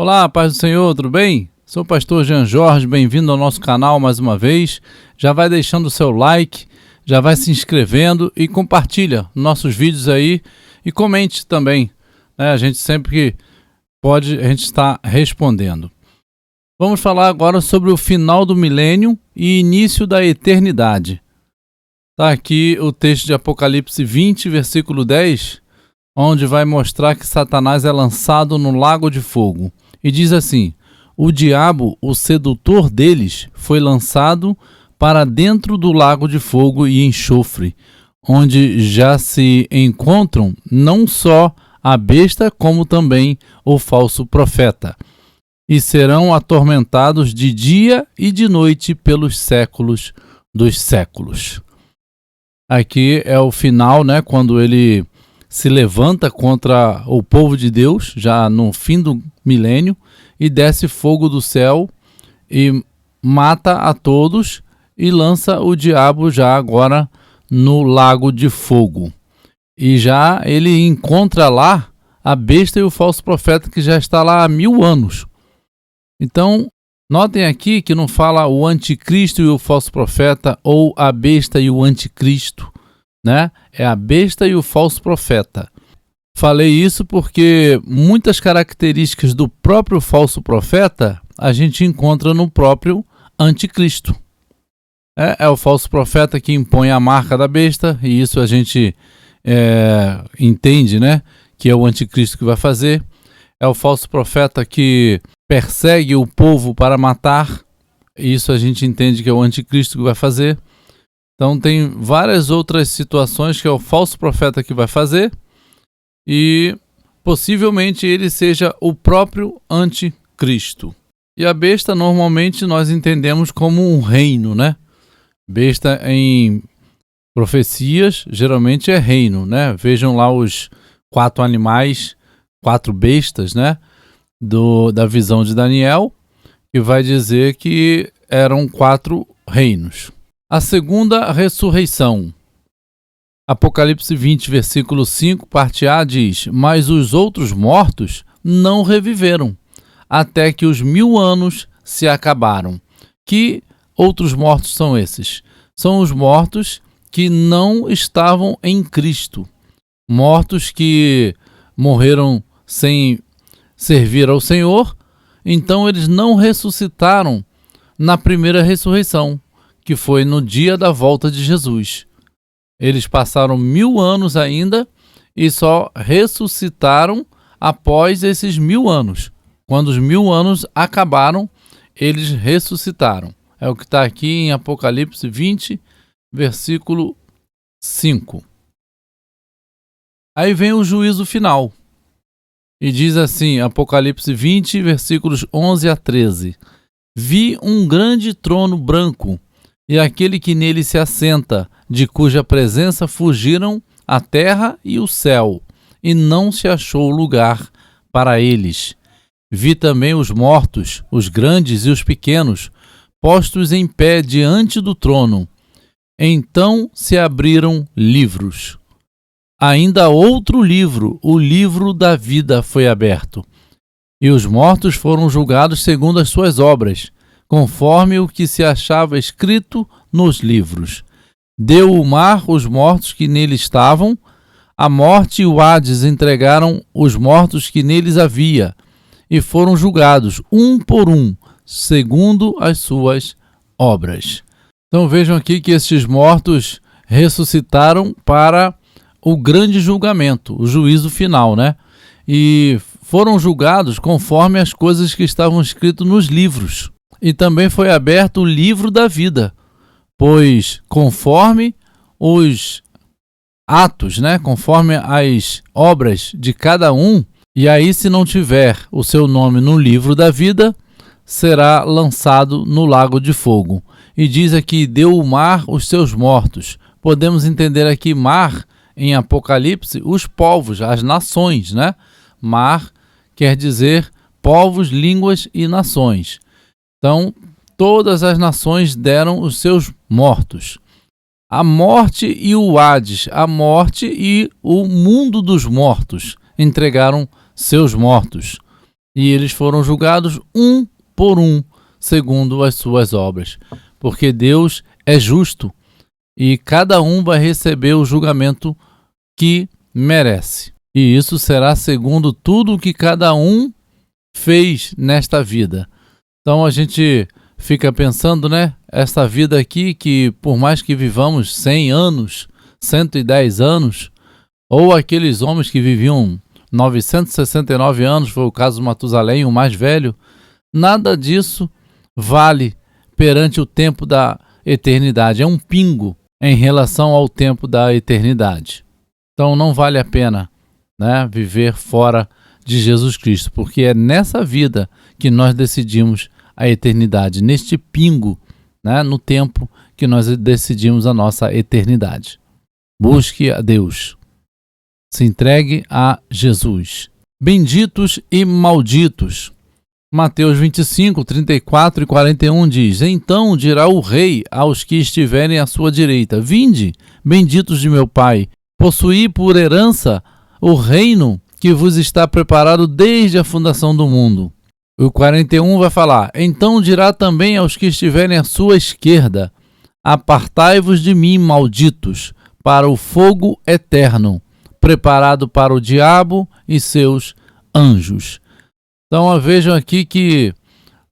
Olá, paz do Senhor, tudo bem? Sou o pastor Jean Jorge, bem-vindo ao nosso canal mais uma vez. Já vai deixando o seu like, já vai se inscrevendo e compartilha nossos vídeos aí e comente também, né? A gente sempre que pode, a gente está respondendo. Vamos falar agora sobre o final do milênio e início da eternidade. Está aqui o texto de Apocalipse 20, versículo 10, onde vai mostrar que Satanás é lançado no lago de fogo. E diz assim: o diabo, o sedutor deles, foi lançado para dentro do lago de fogo e enxofre, onde já se encontram não só a besta, como também o falso profeta, e serão atormentados de dia e de noite pelos séculos dos séculos. Aqui é o final, né, quando ele se levanta contra o povo de Deus, já no fim do milênio, e desce fogo do céu e mata a todos e lança o diabo já agora no lago de fogo. E já ele encontra lá a besta e o falso profeta, que já está lá há 1000 anos. Então, notem aqui que não fala o anticristo e o falso profeta, ou a besta e o anticristo, né? É a besta e o falso profeta. Falei isso porque muitas características do próprio falso profeta a gente encontra no próprio anticristo. É o falso profeta que impõe a marca da besta, e isso a gente entende, né, que é o anticristo que vai fazer. É o falso profeta que persegue o povo para matar, e isso a gente entende que é o anticristo que vai fazer. Então tem várias outras situações que é o falso profeta que vai fazer, e possivelmente ele seja o próprio anticristo. E a besta normalmente nós entendemos como um reino, né? Besta em profecias geralmente é reino, né? Vejam lá os 4 animais, 4 bestas, né? Da visão de Daniel, que vai dizer que eram 4 reinos. A segunda ressurreição. Apocalipse 20, versículo 5, parte A, diz: mas os outros mortos não reviveram, até que os 1000 anos se acabaram. Que outros mortos são esses? São os mortos que não estavam em Cristo. Mortos que morreram sem servir ao Senhor, então eles não ressuscitaram na primeira ressurreição, que foi no dia da volta de Jesus. Eles passaram 1000 anos ainda e só ressuscitaram após esses 1000 anos. Quando os 1000 anos acabaram, eles ressuscitaram. É o que está aqui em Apocalipse 20, versículo 5. Aí vem o juízo final. E diz assim, Apocalipse 20, versículos 11 a 13. Vi um grande trono branco, e aquele que nele se assenta, de cuja presença fugiram a terra e o céu, e não se achou lugar para eles. Vi também os mortos, os grandes e os pequenos, postos em pé diante do trono. Então se abriram livros. Ainda outro livro, o livro da vida, foi aberto. E os mortos foram julgados segundo as suas obras, conforme o que se achava escrito nos livros. Deu o mar os mortos que nele estavam, a morte e o Hades entregaram os mortos que neles havia, e foram julgados, um por um, segundo as suas obras. Então vejam aqui que esses mortos ressuscitaram para o grande julgamento, o juízo final, né? E foram julgados conforme as coisas que estavam escritas nos livros. E também foi aberto o livro da vida, pois conforme os atos, né, conforme as obras de cada um, e aí se não tiver o seu nome no livro da vida, será lançado no lago de fogo. E diz aqui, deu o mar os seus mortos. Podemos entender aqui mar, em Apocalipse, os povos, as nações, né? Mar quer dizer povos, línguas e nações. Então, todas as nações deram os seus mortos. A morte e o Hades, a morte e o mundo dos mortos entregaram seus mortos. e eles foram julgados um por um, segundo as suas obras. Porque Deus é justo e cada um vai receber o julgamento que merece. E isso será segundo tudo o que cada um fez nesta vida. Então a gente fica pensando, né? Essa vida aqui, que por mais que vivamos 100 anos, 110 anos, ou aqueles homens que viviam 969 anos, foi o caso do Matusalém, o mais velho, nada disso vale perante o tempo da eternidade. É um pingo em relação ao tempo da eternidade. Então não vale a pena, né, viver fora de Jesus Cristo, porque é nessa vida que nós decidimos a eternidade, neste pingo, né, no tempo que nós decidimos a nossa eternidade. Busque a Deus. Se entregue a Jesus. Benditos e malditos. Mateus 25, 34 e 41 diz: Então dirá o rei aos que estiverem à sua direita: Vinde, benditos de meu Pai, possuí por herança o reino que vos está preparado desde a fundação do mundo. O 41 vai falar: Então dirá também aos que estiverem à sua esquerda: Apartai-vos de mim, malditos, para o fogo eterno, preparado para o diabo e seus anjos. Então vejam aqui que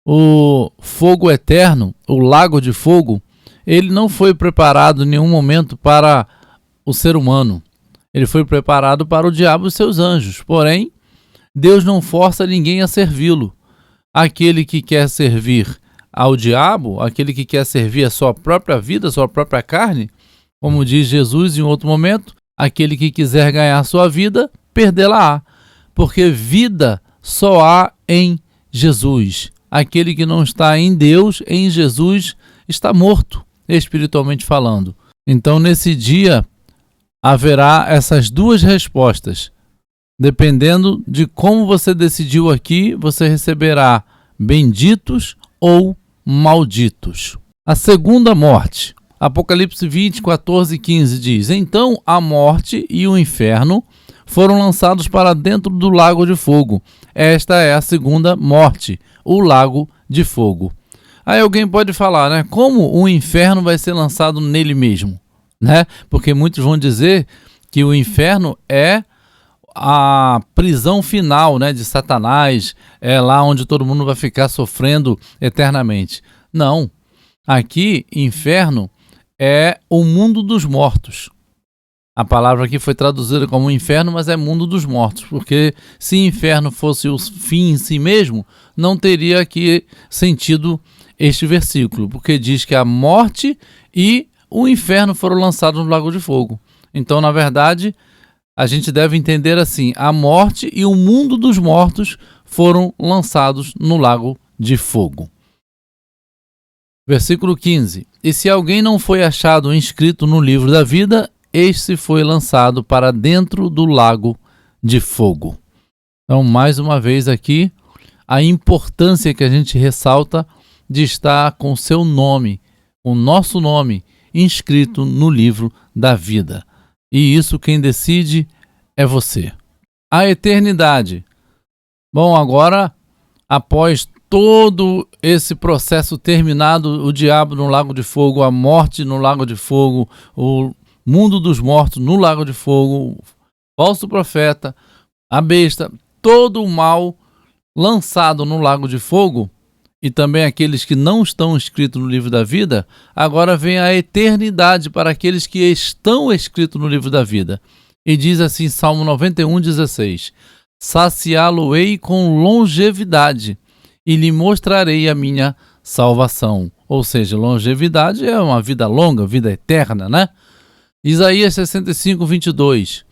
o fogo eterno, o lago de fogo, ele não foi preparado em nenhum momento para o ser humano. Ele foi preparado para o diabo e seus anjos. Porém, Deus não força ninguém a servi-lo. Aquele que quer servir ao diabo, aquele que quer servir a sua própria vida, a sua própria carne, como diz Jesus em outro momento, aquele que quiser ganhar sua vida, perdê-la-á. Porque vida só há em Jesus. Aquele que não está em Deus, em Jesus, está morto, espiritualmente falando. Então, nesse dia, haverá essas duas respostas. Dependendo de como você decidiu aqui, você receberá benditos ou malditos. A segunda morte. Apocalipse 20, 14 e 15 diz: Então a morte e o inferno foram lançados para dentro do lago de fogo. Esta é a segunda morte, o lago de fogo. Aí alguém pode falar, né? Como o inferno vai ser lançado nele mesmo? Né? Porque muitos vão dizer que o inferno é a prisão final, né, de Satanás, é lá onde todo mundo vai ficar sofrendo eternamente. Não. Aqui, inferno é o mundo dos mortos. A palavra aqui foi traduzida como inferno, mas é mundo dos mortos, porque se inferno fosse o fim em si mesmo, não teria aqui sentido este versículo, porque diz que a morte e o inferno foram lançados no lago de fogo. Então, na verdade, a gente deve entender assim: a morte e o mundo dos mortos foram lançados no lago de fogo. Versículo 15: E se alguém não foi achado inscrito no livro da vida, este foi lançado para dentro do lago de fogo. Então, mais uma vez aqui, a importância que a gente ressalta de estar com o seu nome, o nosso nome, inscrito no livro da vida. E isso quem decide é você. A eternidade. Bom, agora, após todo esse processo terminado, o diabo no lago de fogo, a morte no lago de fogo, o mundo dos mortos no lago de fogo, o falso profeta, a besta, todo o mal lançado no lago de fogo, e também aqueles que não estão escritos no livro da vida, agora vem a eternidade para aqueles que estão escritos no livro da vida. E diz assim, Salmo 91, 16: Saciá-lo-ei com longevidade e lhe mostrarei a minha salvação. Ou seja, longevidade é uma vida longa, vida eterna, né? Isaías 65, 22: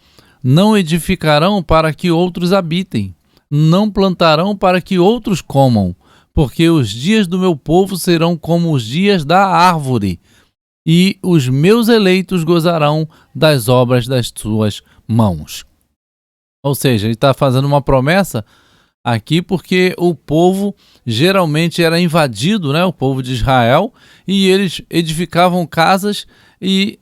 Não edificarão para que outros habitem, não plantarão para que outros comam, porque os dias do meu povo serão como os dias da árvore, e os meus eleitos gozarão das obras das suas mãos. Ou seja, ele está fazendo uma promessa aqui porque o povo geralmente era invadido, né, o povo de Israel, e eles edificavam casas e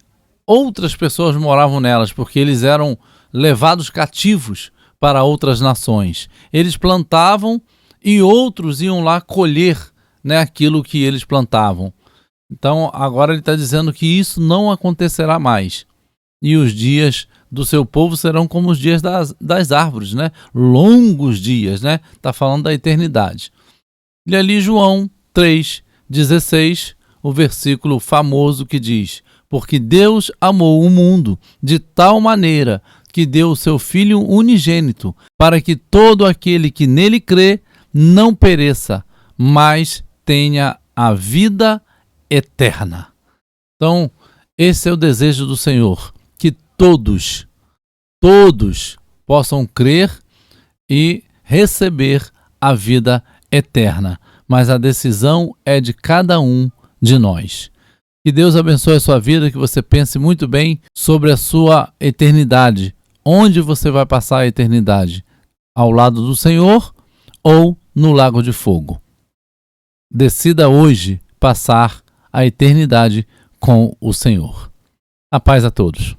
outras pessoas moravam nelas, porque eles eram levados cativos para outras nações. Eles plantavam e outros iam lá colher, né, aquilo que eles plantavam. Então agora ele está dizendo que isso não acontecerá mais. E os dias do seu povo serão como os dias das árvores, né? Longos dias, né? Está falando da eternidade. E ali João 3,16, o versículo famoso que diz: porque Deus amou o mundo de tal maneira que deu o seu Filho unigênito, para que todo aquele que nele crê não pereça, mas tenha a vida eterna. Então, esse é o desejo do Senhor, que todos possam crer e receber a vida eterna. Mas a decisão é de cada um de nós. Que Deus abençoe a sua vida, que você pense muito bem sobre a sua eternidade. Onde você vai passar a eternidade? Ao lado do Senhor ou no lago de fogo? Decida hoje passar a eternidade com o Senhor. A paz a todos.